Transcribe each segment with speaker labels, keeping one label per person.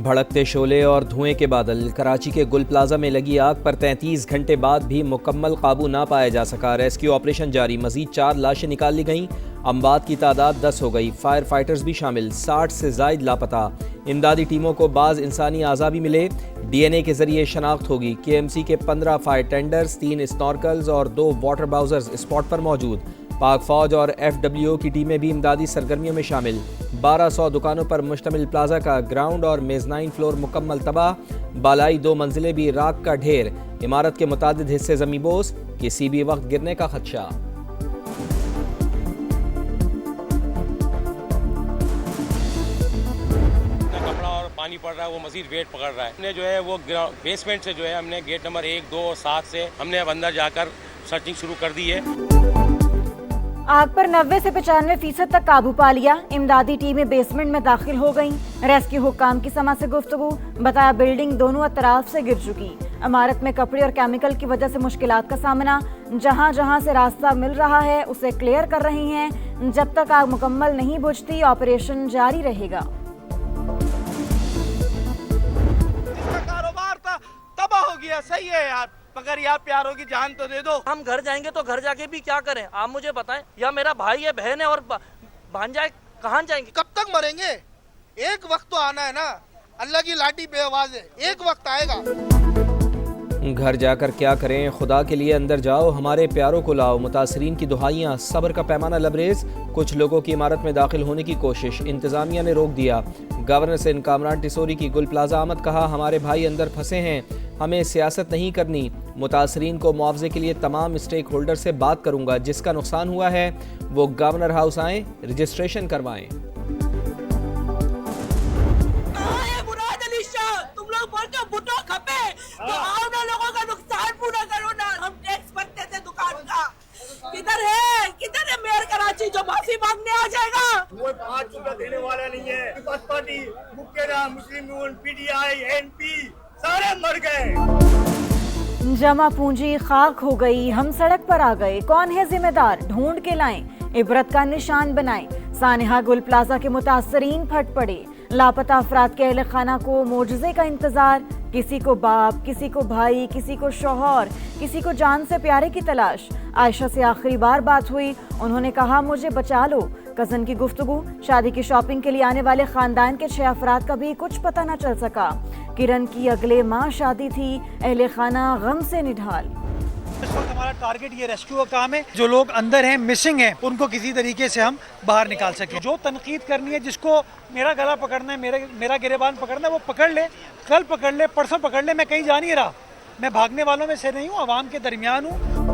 Speaker 1: भड़कते शोले और धुएं के बादल। कराची के गुल प्लाजा में लगी आग पर 33 घंटे बाद भी मुकम्मल काबू ना पाया जा सका। रेस्क्यू ऑपरेशन जारी। मजीद 4 लाशें निकाल ली गईं। अमवात की तादाद 10 हो गई। फायर फाइटर्स भी शामिल। 60 से जायद लापता। इमदादी टीमों को बाज़ इंसानी आज़ा भी मिले। DNA के जरिए शनाख्त होगी। KMC के 15 फायर टेंडर्स, 3 स्नॉर्कल्स और 2 वाटर बाउजर्स स्पॉट पर मौजूद। पाक फौज और FWO की टीमें भी इमदादी सरगर्मियों में शामिल। 1200 दुकानों पर मुश्तमिल प्लाजा का ग्राउंड और मेजनाइन फ्लोर मुकम्मल तबाह। बालाई 2 मंजिलें भी राख का ढेर। इमारत के मुतादिद हिस्से ज़मींबोस। किसी भी वक्त गिरने का खदशा।
Speaker 2: पानी पड़ रहा है, वो मजीद वेट पकड़ रहा है। हमने जो है वो बेसमेंट से जो है हमने गेट नंबर 1, 2 और 7 से हमने अब अंदर जाकर सर्चिंग शुरू कर दी है।
Speaker 3: आग पर 90 से 95% तक काबू पा लिया। इमदादी टीमें बेसमेंट में दाखिल हो गईं। रेस्क्यू हुक्काम की समा से गुफ्तगू। बताया बिल्डिंग दोनों अतराफ से गिर चुकी। इमारत में कपड़े और केमिकल की वजह से मुश्किलात का सामना। जहां जहां से रास्ता मिल रहा है उसे क्लियर कर रही हैं। जब तक आग मुकम्मल नहीं बुझती ऑपरेशन जारी रहेगा।
Speaker 4: तबाह हो गया। सही है यार, मगर यार प्यारों की जान तो दे दो।
Speaker 5: हम घर जाएंगे तो घर जाके भी क्या करें आप मुझे बताएं, या मेरा भाई है, बहन है और भांजा है, कहाँ जाएंगे?
Speaker 4: कब तक मरेंगे? एक वक्त तो आना है ना। अल्लाह की लाठी बेआवाज है, एक वक्त आएगा।
Speaker 1: घर जाकर क्या करें, खुदा के लिए अंदर जाओ, हमारे प्यारों को लाओ। मुतासरीन की दुहाइयाँ। सब्र का पैमाना लबरेज। कुछ लोगों की इमारत में दाखिल होने की कोशिश। इंतजामिया ने रोक दिया। गवर्नर से कामरान टिसोरी की गुल प्लाजा आमद। कहा हमारे भाई अंदर फंसे हैं, हमें सियासत नहीं करनी। मुतासरीन को मुआवजे के लिए तमाम स्टेक होल्डर से बात करूंगा। जिसका नुकसान हुआ है वो गवर्नर हाउस आए, रजिस्ट्रेशन करवाएं।
Speaker 5: तुम लोग बोलते हो बुटो खपे, तो आओ ना, लोगों का नुकसान पूरा करो ना। हम टैक्स भरते थे दुकान का। किधर है मेयर कराची जो माफी मांगने आ जाएगा?
Speaker 6: वो 5 रुपया देने वाला नहीं है। पीपल्स पार्टी, मुक्केरा, मुस्लिम यूनियन, PTI, NP सारे मर गए।
Speaker 3: जमा पूंजी खाक हो गई। हम सड़क पर आ गए। कौन है जिम्मेदार? ढूंढ के लाएं, इबरत का निशान बनाएं। सानिहा गुल प्लाजा के मुतासरीन फट पड़े। लापता अफराद के अहले खाना को मोजज़े का इंतजार। किसी को बाप, किसी को भाई, किसी को शौहर, किसी को जान से प्यारे की तलाश। आयशा से आखिरी बार बात हुई। उन्होंने कहा मुझे बचा लो। कज़न की गुफ्तगू। शादी की शॉपिंग के लिए आने वाले खानदान के 6 अफराद का भी कुछ पता न चल सका। किरण की अगले माह शादी थी। अहले खाना गम से निढाल।
Speaker 7: इस वक्त हमारा टारगेट ये रेस्क्यू का काम है। जो लोग अंदर हैं, मिसिंग हैं, उनको किसी तरीके से हम बाहर निकाल सकें। जो तनकीद करनी है, जिसको मेरा गला पकड़ना है, मेरा गिरेबान पकड़ना है, वो पकड़ ले। कल पकड़ ले, परसों पकड़ ले। मैं कहीं जा नहीं रहा। मैं भागने वालों में से नहीं हूँ, आवाम के दरमियान हूँ।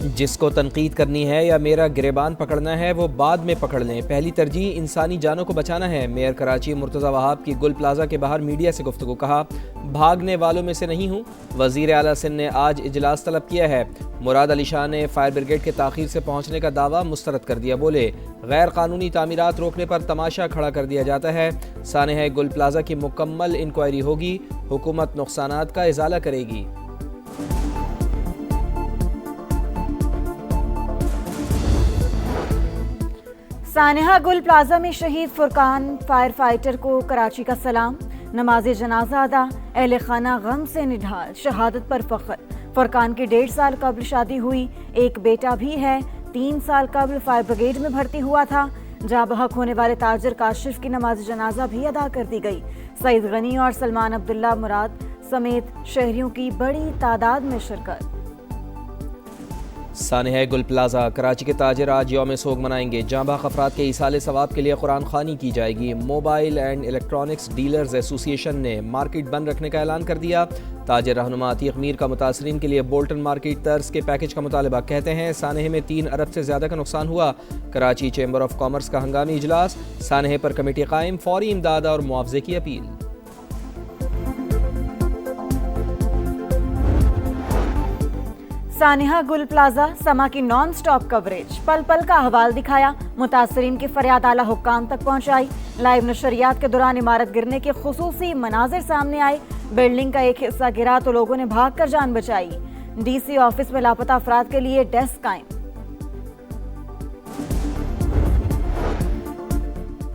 Speaker 1: जिसको तनकीद करनी है या मेरा गिरेबान पकड़ना है वो बाद में पकड़ लें। पहली तरजीह इंसानी जानों को बचाना है। मेयर कराची मुर्तज़ा वहाब की गुल प्लाजा के बाहर मीडिया से गुफ्तगू। कहा भागने वालों में से नहीं हूँ। वज़ीर आला सिंध ने आज इजलास तलब किया है। मुराद अली शाह ने फायर ब्रिगेड के ताख़ीर से पहुँचने का दावा मुस्तरद कर दिया। बोले गैर कानूनी तामीरात रोकने पर तमाशा खड़ा कर दिया जाता है। सानिहा गुल प्लाजा की मुकम्मल इंक्वायरी होगी। हुकूमत नुकसानात का इजाला करेगी।
Speaker 3: सानिहा गुल प्लाजा में शहीद फुरकान फायर फाइटर को कराची का सलाम। नमाज जनाजा अदा। अहले खाना गम से निढाल। शहादत पर फख्र। फुरकान की 1.5 साल कबल शादी हुई। एक बेटा भी है। 3 साल कबल फायर ब्रिगेड में भर्ती हुआ था। जहाँ बहक होने वाले ताजिर काशिफ की नमाज जनाजा भी अदा कर दी गई। सईद गनी और सलमान अब्दुल्ला मुराद समेत शहरियों की बड़ी तादाद में शिरकत।
Speaker 1: सानिहा गुल प्लाजा। कराची के ताजिर आज यौम सोग मनाएंगे। जांबाग अफराद के ईसाले सवाब के लिए कुरान खानी की जाएगी। Mobile and electronics dealers association ने मार्केट बंद रखने का ऐलान कर दिया। ताजिर रहनुमा अतीक मीर का मुतासरीन के लिए बोल्टन मार्केट तर्ज के पैकेज का मुतालबा। कहते हैं सानिहा में 3 अरब से ज़्यादा का नुकसान हुआ। कराची चैम्बर ऑफ कॉमर्स का हंगामी इजलास। सानिहा पर कमेटी कायम। फौरी इमदाद और मुआवजे की अपील।
Speaker 3: सानिहा गुल प्लाजा समा की नॉन स्टॉप कवरेज। पल पल का अहवाल दिखाया। मुतासरीन की फरियाद आला हुक्काम तक पहुंचाई। लाइव नशरियात के दौरान इमारत गिरने के खुसूसी मनाजिर सामने आए। बिल्डिंग का एक हिस्सा गिरा तो लोगों ने भागकर जान बचाई। DC ऑफिस में लापता अफराद के लिए डेस्क कायम।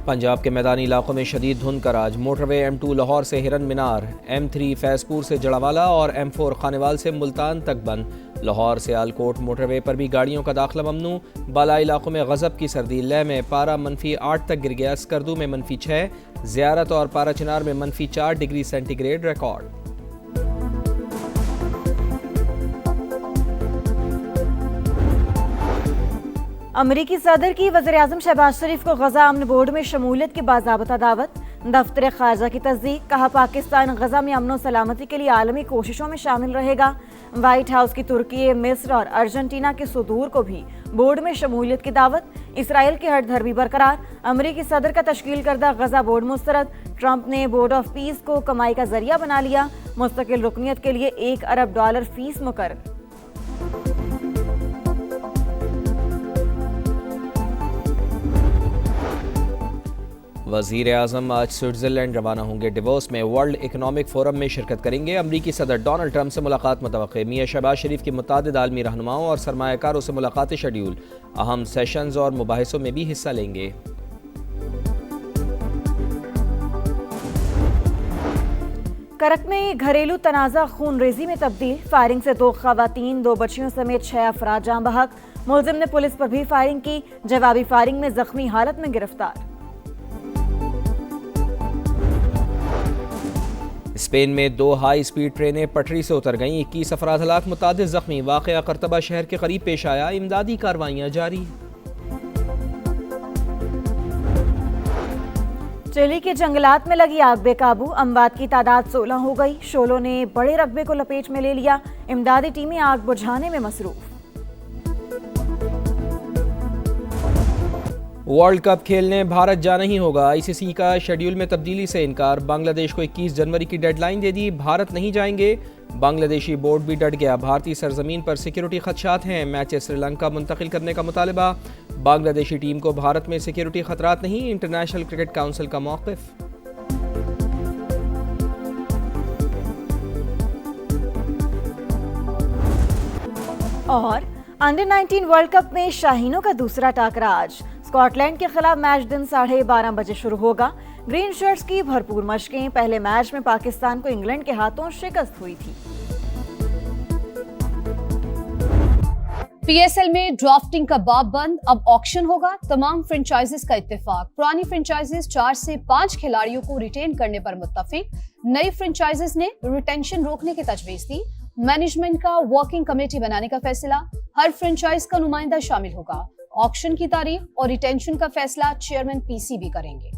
Speaker 1: पंजाब के मैदानी इलाकों में शदीद धुंध का राज। मोटरवे M2 लाहौर से हिरन मीनार, M3 फैजपुर से जड़ावाला और M4 खानेवाल से मुल्तान तक बंद। लाहौर से आलकोट मोटरवे पर भी गाड़ियों का दाखिला ममनू। बाला इलाकों में गजब की सर्दी। लेह में पारा -8 तक गिर गया। स्कर्दू में -6, ज़ियारत और पारा चिनार में -4 डिग्री सेंटीग्रेड रिकॉर्ड।
Speaker 3: अमरीकी सदर की वज़ीर-ए-आज़म शहबाज शरीफ को गजा अमन बोर्ड में शमूलियत की बाज़ाबता दावत। दफ्तर ख़ारजा की तस्दीक, कहा पाकिस्तान गजा में अमन सलामती के लिए आलमी कोशिशों में शामिल रहेगा। व्हाइट हाउस की तुर्की, मिस्र और अर्जेंटीना के सुदूर को भी बोर्ड में शमूलियत की दावत। इसराइल की हट धर्मी बरकरार। अमरीकी सदर का तश्कील करदा गजा बोर्ड मुस्तरद। ट्रंप ने बोर्ड ऑफ पीस को कमाई का जरिया बना लिया। मुस्तकिल रुकनियत के लिए $1 अरब फीस मुकर्रर।
Speaker 1: वज़ीर आज़म आज स्विट्ज़रलैंड रवाना होंगे। डिवोर्स में वर्ल्ड इकनॉमिक फोरम में शिरकत करेंगे। अमरीकी सदर डोनाल्ड ट्रंप से मुलाकात मुतवक्के। मियां शहबाज शरीफ की मुतादिद आलमी रहनुमाओं और सरमायाकारों से मुलाकातें शेड्यूल। अहम सेशंस और मुबाहिसों में भी हिस्सा लेंगे।
Speaker 3: करक में घरेलू तनाज़ा खून रेजी में तब्दील। फायरिंग से 2 खवातीन, 2 बच्चियों समेत 6 अफराद जाँ बहक। मुलजिम ने पुलिस पर भी फायरिंग की। जवाबी फायरिंग में जख्मी हालत में गिरफ्तार।
Speaker 1: स्पेन में 2 हाई स्पीड ट्रेनें पटरी से उतर गईं। 21 अफराद हलाक, मुतादिद जख्मी। वाक़या करतबा शहर के करीब पेश आया। इमदादी कार्रवाइयाँ जारी।
Speaker 3: चिली के जंगलात में लगी आग बेकाबू। अमवात की तादाद 16 हो गई। शोलों ने बड़े रकबे को लपेट में ले लिया। इमदादी टीमें आग बुझाने में मसरूफ।
Speaker 1: वर्ल्ड कप खेलने भारत जाना ही होगा। ICC का शेड्यूल में तब्दीली से इनकार। बांग्लादेश को 21 जनवरी की डेडलाइन दे दी। भारत नहीं जाएंगे। बांग्लादेशी बोर्ड भी डट गया। भारतीय सरजमीन पर सिक्योरिटी खदशात हैं। मैच श्रीलंका मुंतकिल करने का मुतालबा। बांग्लादेशी टीम को भारत में सिक्योरिटी खतरात नहीं। इंटरनेशनल क्रिकेट काउंसिल का मौक़िफ़।
Speaker 3: और अंडर 19 वर्ल्ड कप में शाहीनों का दूसरा टाकरा आज। स्कॉटलैंड के खिलाफ मैच दिन 12:30 बजे शुरू होगा। ग्रीन शर्ट्स की भरपूर मशकें। पहले मैच में पाकिस्तान को इंग्लैंड के हाथों शिकस्त हुई थी।
Speaker 8: PSL में ड्राफ्टिंग का बाब बंद, अब ऑक्शन होगा। तमाम फ्रेंचाइजीज का इत्तेफाक। पुरानी फ्रेंचाइजीज 4 से 5 खिलाड़ियों को रिटेन करने पर मुत्तफिक। नई फ्रेंचाइजीज ने रिटेंशन रोकने की तजवीज दी। मैनेजमेंट का वर्किंग कमेटी बनाने का फैसला। हर फ्रेंचाइज का नुमाइंदा शामिल होगा। ऑक्शन की तारीख और रिटेंशन का फैसला चेयरमैन PCB करेंगे।